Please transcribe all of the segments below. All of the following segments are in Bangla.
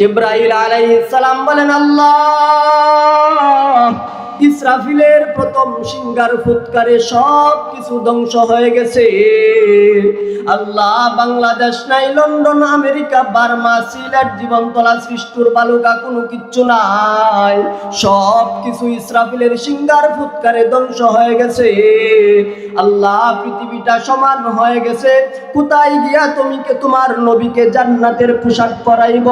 জিবরাইল আলাইহিস সালাম বলেন, আল্লাহ, ইসরাফিলের প্রথম সিংহার ফুৎকারে সব কিছু ধ্বংস হয়ে গেছে। আল্লাহ, বাংলাদেশ নাই, London, America, Burma, Sylhet, Jibantala, সৃষ্টির বালুকা, কোনো কিচ্ছু নাই। সব কিছু ইসরাফিলের সিংহার ফুৎকারে ধ্বংস হয়ে গেছে। আল্লাহ, পৃথিবীটা সমান হয়ে গেছে। কোথায় গিয়া তোমার নবীকে জান্নাতের পোশাক পরাইব?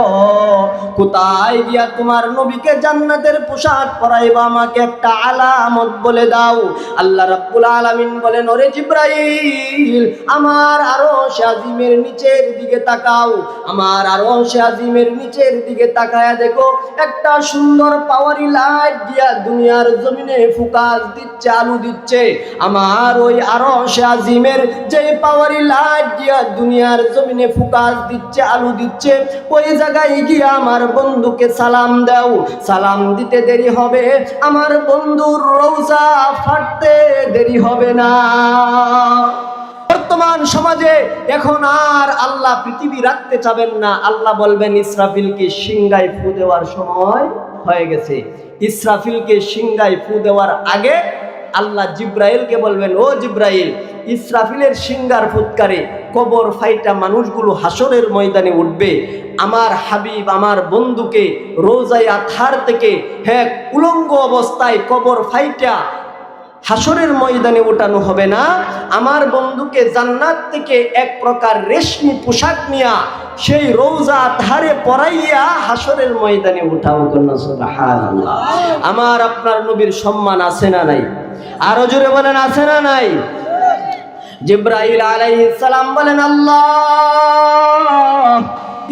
কোথায় গিয়া তোমার নবীকে জান্নাতের পোশাক পরাইব? আমাকে একটা আলামত বলে দাও। আল্লাহ রাব্বুল আলামিন বলেন, ওরে জিবরাইল, আমার আরশ আজিমের নিচের দিকে তাকাও। আমার আরশ আজিমের নিচের দিকে তাকায়া দেখো, একটা সুন্দর পাওয়ারি লাইট দিয়া দুনিয়ার জমিনে ফোকাস দিচ্ছে, আলো দিচ্ছে। আমার ওই আরশ আজিমের যে পাওয়ারি লাইট দিয়া দুনিয়ার জমিনে ফোকাস দিচ্ছে, আলো দিচ্ছে, ওই জায়গায় গিয়া আমার বন্ধুকে সালাম দাও। সালাম দিতে দেরি হবে, আমার বন্ধুর রওজা ফাটতে দেরি হবে না। বর্তমান সমাজে এখন আর আল্লাহ পৃথিবী রাখতে চাবেন না। আল্লাহ বলবেন, ইসরাফিলকে সিংহায় ফু দেওয়ার সময় হয়ে গেছে। ইসরাফিলকে সিংহায় ফু দেওয়ার আগে আল্লাহ জিব্রাইলকে বলবেন, ও জিব্রাইল, ইসরাফিলের সিংহার ফুৎকারে কবর ফাইটা মানুষগুলো হাসরের ময়দানে উঠবে। আমার হাবিব, আমার বন্ধুকে রোজায় আথার থেকে উলঙ্গ অবস্থায় কবর ফাইটা হাসরের ময়দানে ওঠানো হবে না। আমার বন্ধুকে জান্নাত থেকে এক প্রকার রেশমি পোশাক নিয়া সেই রোজা ধারে পরাইয়া হাসরের ময়দানে উঠাও। সুবহানাল্লাহ। আমার আপনার নবীর সম্মান আছে না নাই? আরো জোরে বলেন, আছে না নাই? জিবরাইল আলাইহিস সালাম বলেন, আল্লাহ,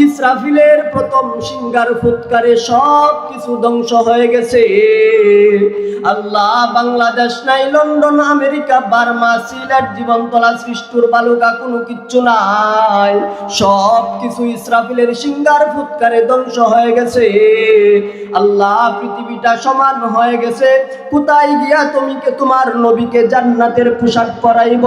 ইসরাফিলের প্রথম সিংহার ফুৎকারে সব কিছু ধ্বংস হয়ে গেছে। আল্লাহ, বাংলাদেশ নাই, London, America, Burma, Sylhet, Jibantala, সৃষ্টির বালুকা, কোনো কিচ্ছু নাই। সব কিছু ইসরাফিলের সিংহার ফুৎকারে ধ্বংস হয়ে গেছে। আল্লাহ, পৃথিবীটা সমান হয়ে গেছে। কোথায় গিয়া তোমার নবীকে জান্নাতের পোশাক পরাইব?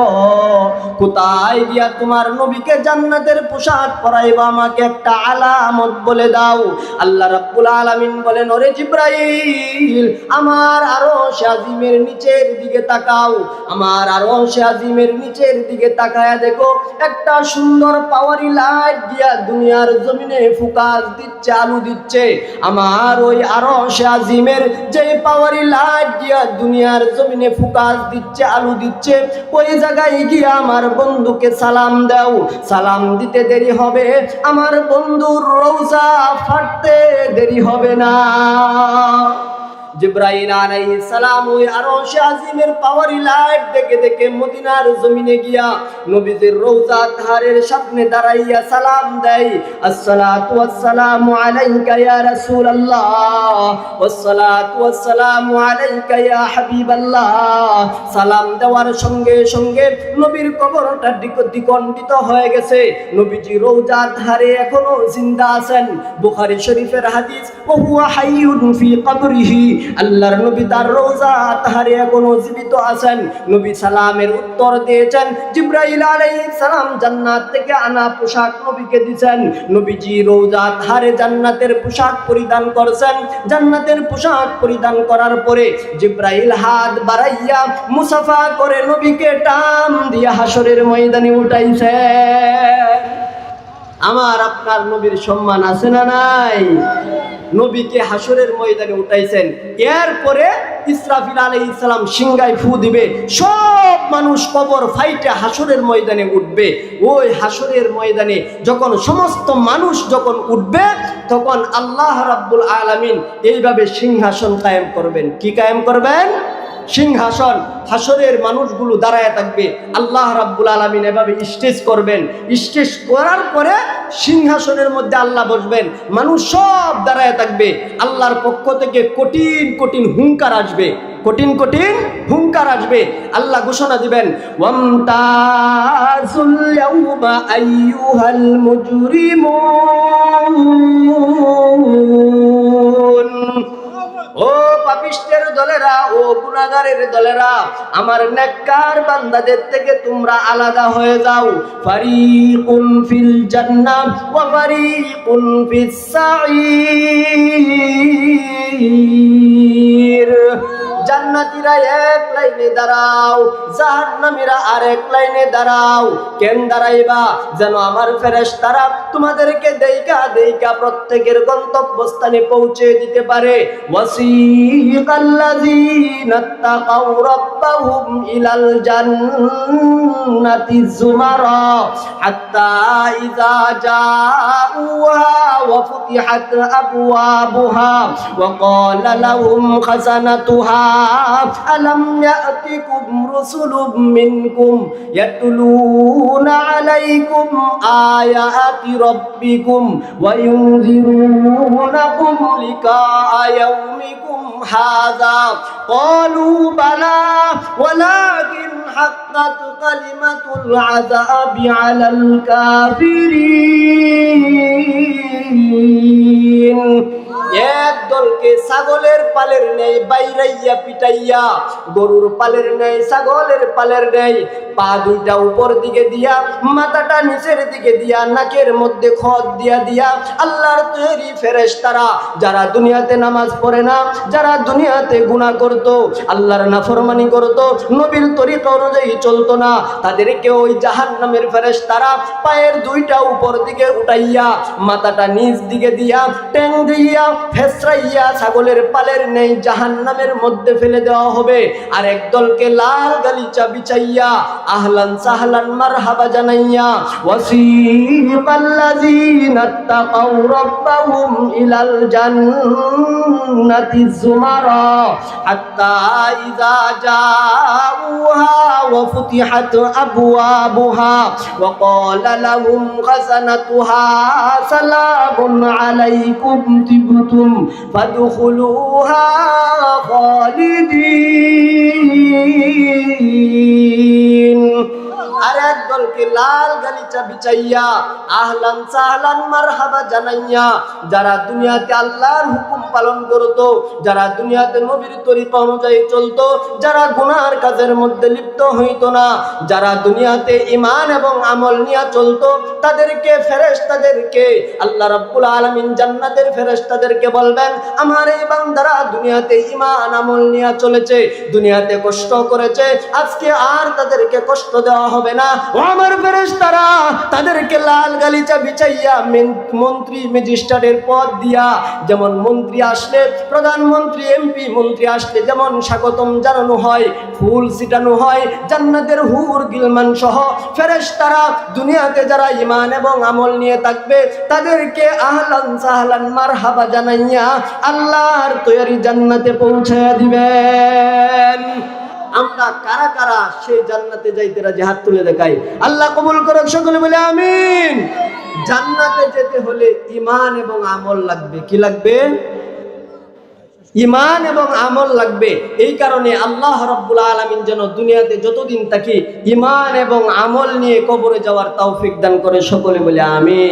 কোথায় গিয়া তোমার নবীকে জান্নাতের পোশাক পরাইব? আমাকে একটা আলামত বলে দাও। আল্লাহ রাব্বুল আলামিন বলেন, ওরে জিবরাইল, আমার আরশ আজিমের নিচের দিকে তাকাও। আমার আরশ আজিমের নিচের দিকে তাকায়া দেখো, একটা সুন্দর পাওয়ারি লাইট দিয়া দুনিয়ার জমিনে ফোকাস দিচ্ছে, আলো দিচ্ছে। আমার ওই আরশ আজিমের যে পাওয়ারি লাইট দিয়া দুনিয়ার জমিনে ফোকাস দিচ্ছে, আলো দিচ্ছে, ওই জায়গায় গিয়া আমার বন্ধুকে সালাম দাও। সালাম দিতে দেরি হবে, আমার বন্ধুর রওজা ফাটতে দেরি হবে না। জিবরাইল আলাইহিস সালাম ওই আরশ আজিমের পাওয়ারি লাইট দেখে দেখে মদিনার জমিনে গিয়া নবীজির রওজা তাহারের সামনে দাঁড়াইয়া সালাম দেয়, আসসালাতু ওয়াসসালামু আলাইকা ইয়া রাসূলুল্লাহ, ওয়াসসালাতু ওয়াসসালামু আলাইকা ইয়া হাবিবাল্লাহ। সালাম দেওয়ার সঙ্গে সঙ্গে নবীর কবরটা দ্বিখণ্ডিত হয়ে গেছে। নবীজি রওজা তাহারে এখনো জিন্দা আছেন। বুখারী শরীফের হাদিস, ওয়া হুয়া হাইয়ুন ফি কবরিহি, আল্লাহর নবী তার রওজা তাহারে এখনো জীবিত আছেন। নবী সালামের উত্তর দিয়েছেন। জিবরাইল আলাইহিস সালাম জান্নাত থেকে আনা পোশাক নবীকে দিয়েছেন। নবীজি রওজা তাহারে জান্নাতের পোশাক পরিধান করেছেন। জান্নাতের পোশাক পরিধান করার পরে জিবরাইল হাত বাড়াইয়া মুসাফা করে নবীকে টান দিয়া হাসরের ময়দানে উঠাইছে। আমার আপনার নবীর সম্মান আছে না নাই? নবীকে হাসরের ময়দানে উঠাইছেন। এরপরে ইসরাফিল আলাইহিস সালাম সিংহায় ফু দিবে, সব মানুষ কবর ফাইটে হাসরের ময়দানে উঠবে। ওই হাসরের ময়দানে যখন সমস্ত মানুষ যখন উঠবে, তখন আল্লাহ রাব্বুল আলামিন এইভাবে সিংহাসন কায়েম করবেন। কি কায়েম করবেন? সিংহাসন। হাসরের মানুষগুলো দাঁড়ায় থাকবে, আল্লাহ রাব্বুল আলামিন এভাবে স্টেজ করবেন। স্টেজ করার পরে সিংহাসনের মধ্যে আল্লাহ বসবেন, মানুষ সব দাঁড়ায় থাকবে। আল্লাহর পক্ষ থেকে কঠিন কঠিন হুঙ্কার আসবে, কঠিন কঠিন হুঙ্কার আসবে। আল্লাহ ঘোষণা দিবেন, ওয়ামতাজুল ইয়াউমা আইয়ুহাল মুজরিমুন, ও পাপিষ্টের দলেরা, ও গুনাহগারের দলেরা, আমার নেককার বান্দাদের থেকে তোমরা আলাদা হয়ে যাও। ফারিকুন ফিল জান্নাহ ওয়া ফারিকুন ফিস সাঈর। জান্নাতীরা এক লাইনে দাঁড়াও, জাহান্নামীরা আরেক লাইনে দাঁড়াও। কেন দাঁড়াইবা? যেন আমার ফেরেশতারা তোমাদেরকে দেইকা দেইকা প্রত্যেকের গন্তব্যস্থানে পৌঁছে দিতে পারে। ওয়াসিকাল্লাযীনা তাকাউ রাব্বাহুম ইলাল জান্নাতি যুমারা হাত্তা ইযা জাউহা ওয়া ফুতিহাত আবওয়াবুহা ওয়া ক্বালা লাহুম খাযানাতুহা ألم يأتكم رسل منكم يتلون عليكم آيات ربكم وينذرونكم لقاء يومكم هذا قالوا بلى ولكن حقت كلمة العذاب على الكافرين। এক দলকে ছাগলের পালের ন্যায় বাইরাইয়া পিটাইয়া, গরুর পালের ন্যায় ছাগলের পালের ন্যায় পা দুইটা উপর দিকে দিয়া, মাথাটা নিচের দিকে দিয়া, নাকের মধ্যে খত দিয়া দিয়া আল্লাহর তৈরি ফেরেশতারা যারা দুনিয়াতে নামাজ পড়ে না, যারা দুনিয়াতে গুনাহ করত, আল্লাহর নাফরমানি করত, নবীর তরিকা অনুযায়ী চলতো না, তাদেরকে ওই জাহান্নামের ফেরেশতারা পায়ের দুইটা উপর দিকে উঠাইয়া, মাথাটা নিচ দিকে দিয়া, টেং দিয়া, ফেসরাইয়া ছাগলের পালের নেই জাহান্নামের মধ্যে ফেলে দেওয়া হবে। আর একদলকে লাল গালিচা বিছাইয়া আহলান সাহলান মারহাবা জানাইয়া, ওয়াসিকাল্লাযীনা তাকাউ রাব্বাহুম ইলাল জান্নাতি যুমারা হাত্তা ইযা জাউহা ওয়া ফুতিহাত আবওয়াবুহা ওয়া ক্বালা লাহুম খাযানাতুহা সালামুন আলাইকুম তিবতুম ফাদখুলুহা খালিদিন। আর এক দলকে লাল গালিচা বিছাইয়া আহলান সাহলান মারহাবা জানাইয়া, যারা দুনিয়াতে আল্লাহর হুকুম পালন করত, যারা দুনিয়াতে নবীর তরিকা অনুযায়ী চলতো, যারা গুনার কাজের মধ্যে লিপ্ত হইতো না, যারা দুনিয়াতে ঈমান এবং আমল নিয়ে চলতো, তাদেরকে ফেরেশতাদেরকে আল্লাহ রাব্বুল আলামিন জান্নাতের ফেরেশতাদেরকে বলবেন, আমার এই বান্দারা দুনিয়াতে ঈমান আমল নিয়ে চলেছে, দুনিয়াতে কষ্ট করেছে, আজকে আর তাদেরকে কষ্ট দেওয়া হবে না। ও আমার ফেরেশতারা, তাদেরকে লাল গালিচা বিছাইয়া মন্ত্রী ম্যাজিস্ট্রেটের পদ দিয়া, যেমন মন্ত্রী আসলে, প্রধানমন্ত্রী এমপি মন্ত্রী আসলে যেমন স্বাগতম জানানো হয়, ফুল ছিটানো হয়, জান্নাতের হুর গিলমান সহ ফেরেশতারা দুনিয়াতে যারা ঈমান এবং আমল নিয়ে থাকবে তাদেরকে আহলান সাহলান মারহাবা জানাইয়া আল্লাহর তৈরি জান্নাতে পৌঁছায়া দিবেন। আমরা কারা কারা সেই জান্নাতে যাইতে রাজি? হাত তুলে দেখাই। আল্লাহ কবুল করুক, সকলে বলে আমিন। জান্নাতে যেতে হলে ঈমান এবং আমল লাগবে। কি লাগবে? ঈমান এবং আমল লাগবে। এই কারণে আল্লাহ রাব্বুল আলামিন যেন দুনিয়াতে যতদিন থাকি ঈমান এবং আমল নিয়ে কবরে যাওয়ার তৌফিক দান করে, সকলে বলে আমিন।